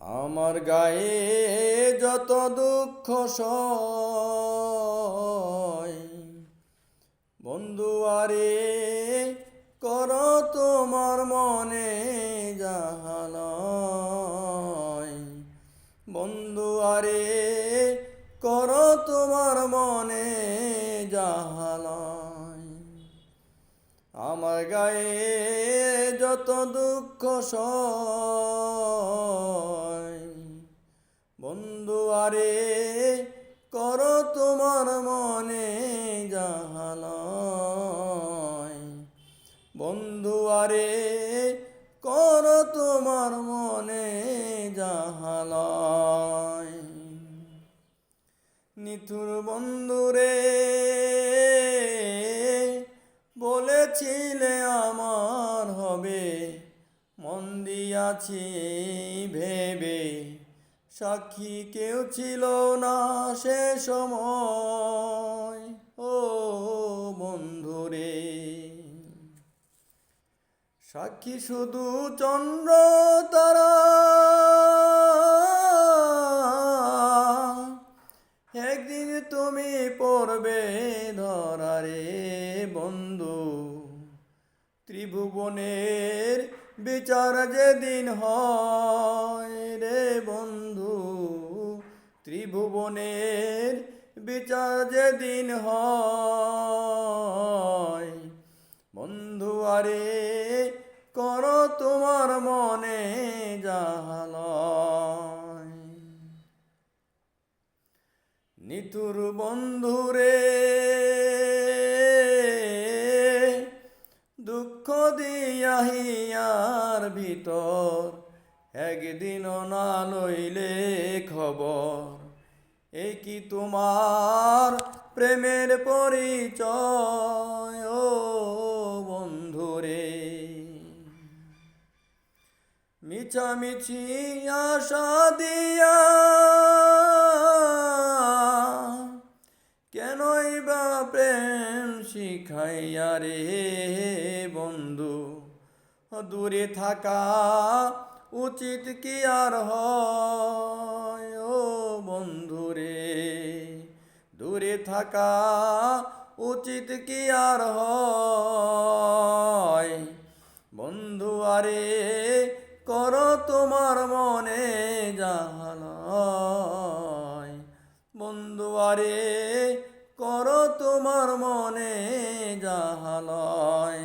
আমার গায়ে যত দুঃখ সয়, বন্ধু আরে কর তোমার মনে জাহালয়। বন্ধু আরে কর তোমার মনে জাহালয়। আমার গায়ে যত দুঃখ সয়, বন্ধু আরে কর তোমার মনে জাহালয়। বন্ধু আরে কর তোমার মনে জাহালয়। নিথুর বন্ধুরে বলেছিলে আমার হবে, মন দিয়াছি ভেবে, সাক্ষী কেউ ছিল না সে সময়। ও বন্ধুরে, সাক্ষী শুধু চন্দ্র তারা, একদিন তুমি পড়বে ধরারে বন্ধু। ত্রিভুবনের বিচার যেদিন হয় রে বন্ধু, ত্রিভুবনের বিচার যেদিন হয়। বন্ধু আরে কর তোমার মনে জাহালয়। নিতুর বন্ধুরে দুঃখ দিয়া হিয়ার ভিতর, একদিনও না লইলে খবর। এ কি তোমার প্রেমের পরিচয় ও বন্ধুরে। মিছামিছি আশা দিয়া কেনই বা প্রেম শিখাইয়া রে বন্ধু। দূরে থাকা উচিত কি আর হয় ও বন্ধুরে। দূরে থাকা উচিত কি আর হয়। বন্ধু আরে কর তোমার মনে জাহালয়। বন্ধু আরে কর তোমার মনে জাহালয়।